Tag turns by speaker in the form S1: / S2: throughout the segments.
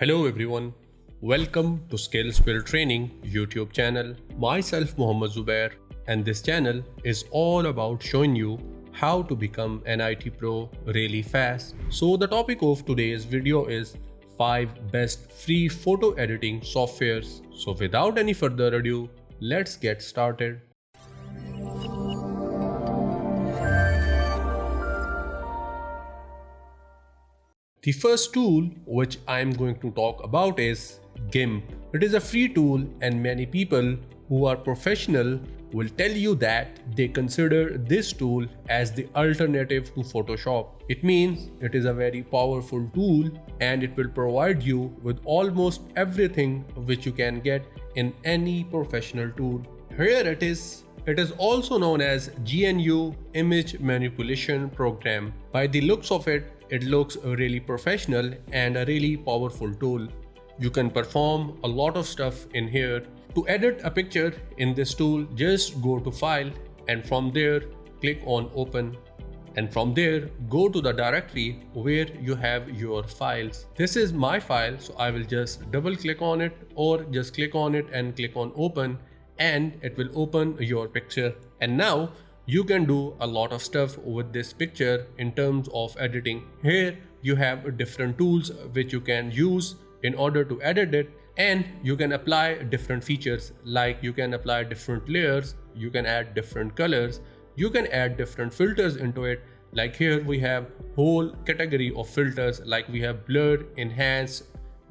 S1: Hello everyone, welcome to Skills Build Training YouTube channel. Myself Mohammad Zubair, and this channel is all about showing you how to become an IT pro really fast. So the topic of today's video is 5 best free photo editing softwares. So without any further ado, let's get started. The first tool which I am going to talk about is GIMP. It is a free tool and many people who are professional will tell you that they consider this tool as the alternative to Photoshop. It means it is a very powerful tool and it will provide you with almost everything which you can get in any professional tool. Here it is. It is also known as GNU Image Manipulation Program. By the looks of it, it looks really professional and a really powerful tool. You can perform a lot of stuff in here. To edit a picture in this tool, just go to File and from there click on Open. And from there, go to the directory where you have your files. This is my file, so I will just double click on it or just click on it and click on Open, and it will open your picture. And now you can do a lot of stuff with this picture in terms of editing. Here you have different tools which you can use in order to edit it, and you can apply different features, like you can apply different layers, you can add different colors, you can add different filters into it. Like here we have whole category of filters, like we have blur, enhance,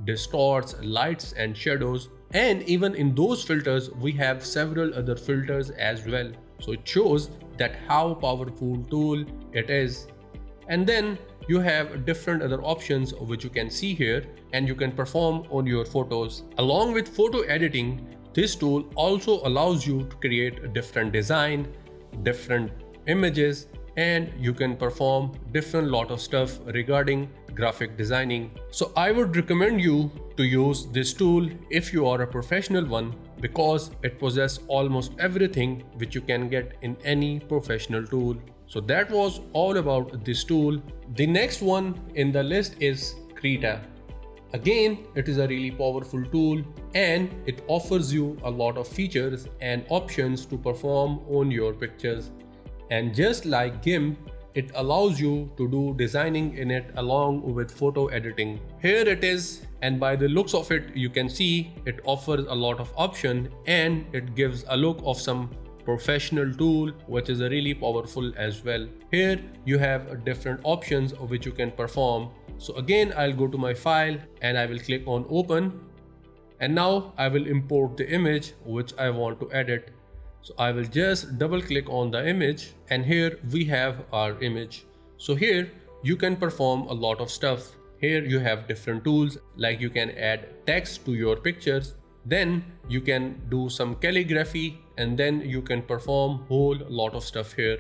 S1: distorts, lights and shadows, and even in those filters we have several other filters as well. So it shows that how powerful tool it is. And then you have different other options which you can see here, and you can perform on your photos. Along with photo editing, this tool also allows you to create a different design, different images, and you can perform different lot of stuff regarding graphic designing. So I would recommend you to use this tool if you are a professional one, because it possesses almost everything which you can get in any professional tool. So that was all about this tool. The next one in the list is Krita. Again, it is a really powerful tool and it offers you a lot of features and options to perform on your pictures. And just like GIMP, it allows you to do designing in it along with photo editing. Here it is, and by the looks of it, you can see it offers a lot of options and it gives a look of some professional tool, which is a really powerful as well. Here you have different options of which you can perform. So again, I'll go to my file and I will click on Open. And now I will import the image which I want to edit. So I will just double click on the image, and here we have our image. So here you can perform a lot of stuff. Here you have different tools, like you can add text to your pictures, then you can do some calligraphy, and then you can perform whole lot of stuff here.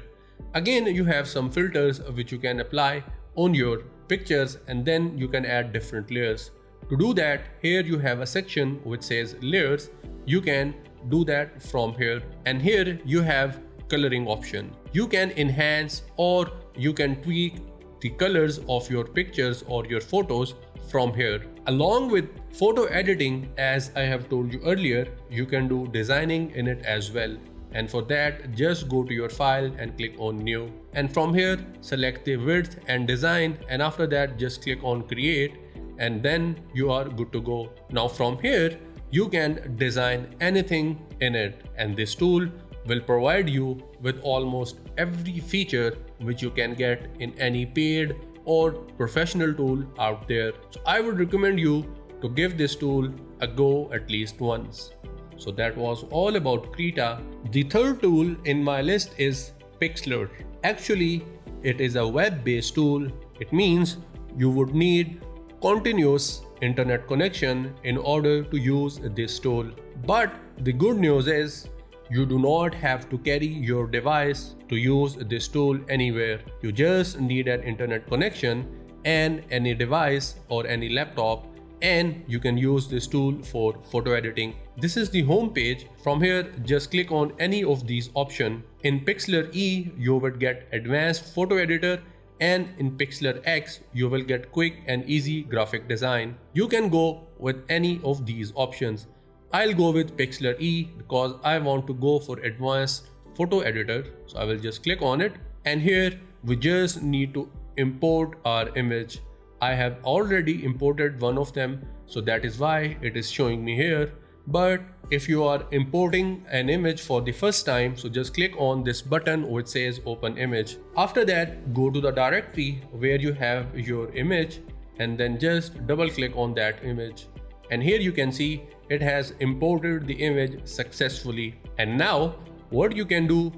S1: Again, you have some filters which you can apply on your pictures, and then you can add different layers. To do that, here you have a section which says layers. You can do that from here, and here you have coloring option. You can enhance or you can tweak the colors of your pictures or your photos from here. Along with photo editing, as I have told you earlier, you can do designing in it as well. And for that, just go to your file and click on new, and from here select the width and design, and after that just click on create, and then you are good to go. Now from here you can design anything in it, and this tool will provide you with almost every feature which you can get in any paid or professional tool out there. So I would recommend you to give this tool a go at least once. So that was all about Krita. The third tool in my list is Pixlr. Actually, it is a web-based tool. It means you would need continuous internet connection in order to use this tool. But the good news is you do not have to carry your device to use this tool anywhere. You just need an internet connection and any device or any laptop, and you can use this tool for photo editing. This is the home page. From here, just click on any of these options. In Pixlr E, you would get advanced photo editor and in Pixlr X you will get quick and easy graphic design. You can go with any of these options. I'll go with Pixlr E because I want to go for advanced photo editor. So I will just click on it, and here we just need to import our image. I have already imported one of them, so that is why it is showing me here. But if you are importing an image for the first time, so just click on this button which says open image. After that, go to the directory where you have your image and then just double click on that image. And here you can see it has imported the image successfully. And now what you can do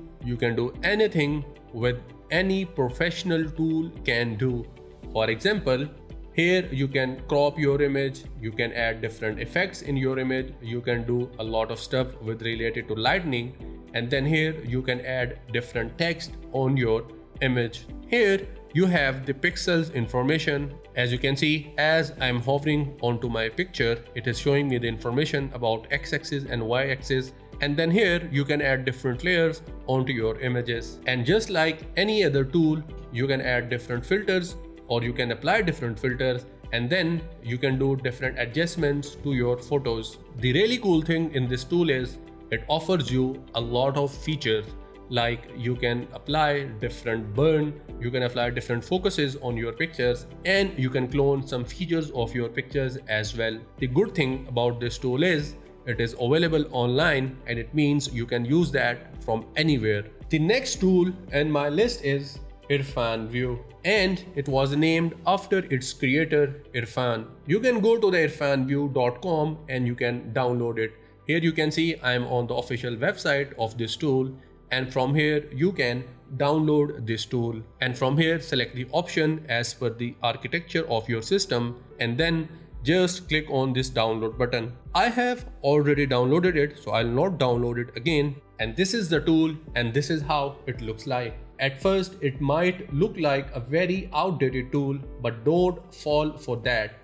S1: anything with any professional tool can do. For example, here you can crop your image, you can add different effects in your image, you can do a lot of stuff with related to lighting, and then here you can add different text on your image. Here you have the pixels information. As you can see, as I'm hovering onto my picture, it is showing me the information about x-axis and y-axis. And then here you can add different layers onto your images. And just like any other tool, you can add different filters, or you can apply different filters, and then you can do different adjustments to your photos. The really cool thing in this tool is it offers you a lot of features, like you can apply different burn, you can apply different focuses on your pictures, and you can clone some features of your pictures as well. The good thing about this tool is it is available online, and it means you can use that from anywhere. The next tool in my list is Irfan View, and it was named after its creator Irfan. You can go to the irfanview.com and you can download it. Here you can see I am on the official website of this tool, and from here you can download this tool, and from here select the option as per the architecture of your system, and then just click on this download button. I have already downloaded it, so I'll not download it again. And this is the tool, and this is how it looks like. At first it might look like a very outdated tool, but don't fall for that.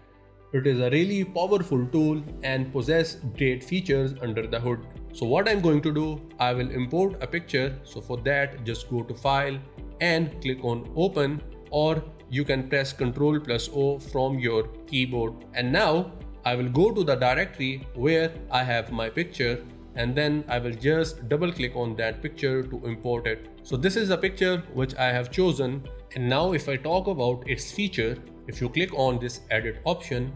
S1: It is a really powerful tool and possess great features under the hood. So what I'm going to do, I will import a picture. So for that, just go to File and click on Open, or you can press Ctrl+O from your keyboard. And now I will go to the directory where I have my picture, and then I will just double click on that picture to import it. So this is the picture which I have chosen. And now if I talk about its feature, if you click on this edit option,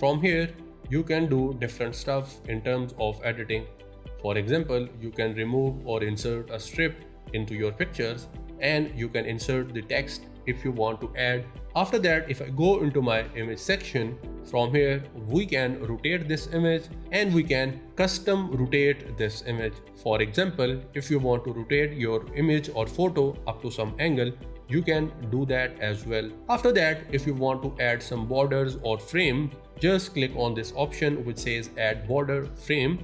S1: from here you can do different stuff in terms of editing. For example, you can remove or insert a strip into your pictures, and you can insert the text if you want to add. After that, if I go into my image section, from here we can rotate this image and we can custom rotate this image. For example, if you want to rotate your image or photo up to some angle, you can do that as well. After that, if you want to add some borders or frame, just click on this option which says add border frame,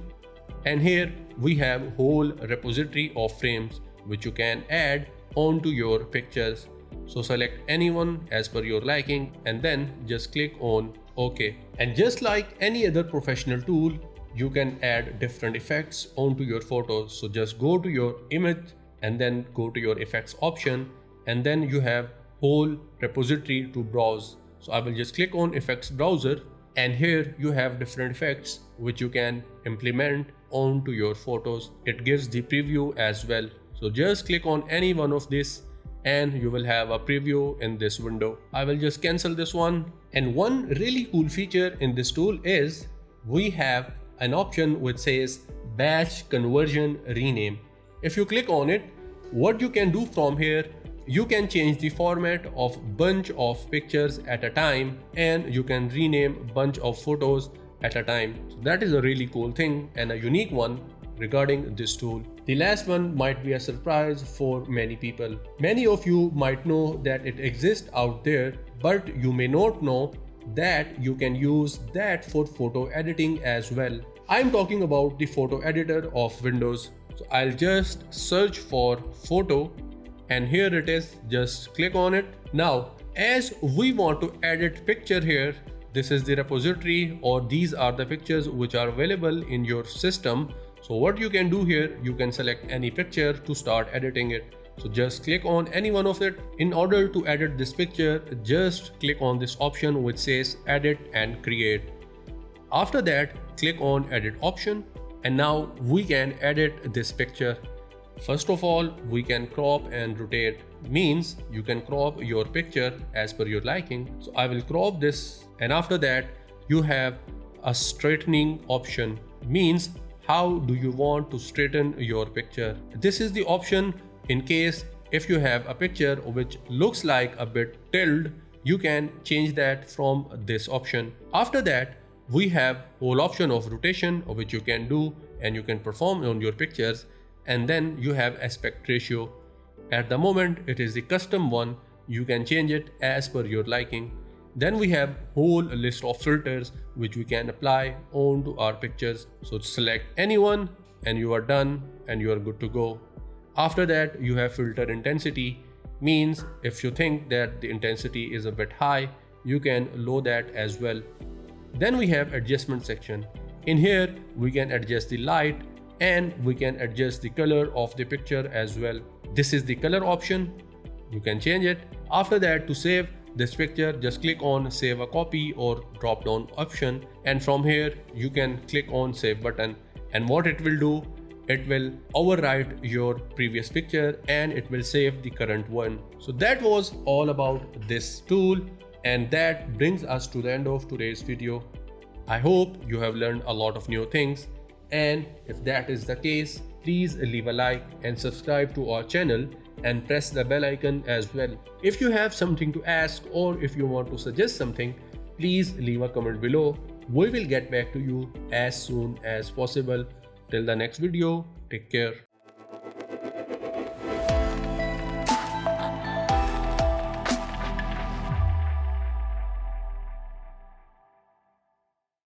S1: and here we have whole repository of frames which you can add onto your pictures. So select anyone as per your liking and then just click on OK. And just like any other professional tool, you can add different effects onto your photos. So just go to your image and then go to your effects option, and then you have whole repository to browse. So I will just click on effects browser, and here you have different effects which you can implement onto your photos. It gives the preview as well. So just click on any one of this and you will have a preview in this window. I will just cancel this one. And one really cool feature in this tool is we have an option which says batch conversion rename. If you click on it, what you can do from here, you can change the format of bunch of pictures at a time, and you can rename bunch of photos at a time. So that is a really cool thing and a unique one regarding this tool. The last one might be a surprise for many people. Many of you might know that it exists out there, but you may not know that you can use that for photo editing as well. I'm talking about the photo editor of Windows. So I'll just search for photo, and here it is. Just click on it. Now, as we want to edit picture here, this is the repository, or these are the pictures which are available in your system. So what you can do here, you can select any picture to start editing it. So just click on any one of it. In order to edit this picture, just click on this option which says edit and create. After that, click on edit option, and now we can edit this picture. First of all, we can crop and rotate, means you can crop your picture as per your liking. So I will crop this, and after that you have a straightening option, means how do you want to straighten your picture. This is the option in case if you have a picture which looks like a bit tilted, you can change that from this option. After that, we have whole option of rotation which you can do and you can perform on your pictures, and then you have aspect ratio. At the moment it is the custom one, you can change it as per your liking. Then we have whole list of filters which we can apply onto our pictures. So select any one and you are done and you are good to go. After that, you have filter intensity, means if you think that the intensity is a bit high, you can lower that as well. Then we have adjustment section. In here we can adjust the light and we can adjust the color of the picture as well. This is the color option, you can change it. After that, to save this picture, just click on save a copy or drop down option, and from here you can click on save button, and what it will do, it will overwrite your previous picture and it will save the current one. So that was all about this tool, and that brings us to the end of today's video. I hope you have learned a lot of new things, and if that is the case, please leave a like and subscribe to our channel and press the bell icon as well. If you have something to ask or if you want to suggest something, please leave a comment below. We will get back to you as soon as possible. Till the next video, take care.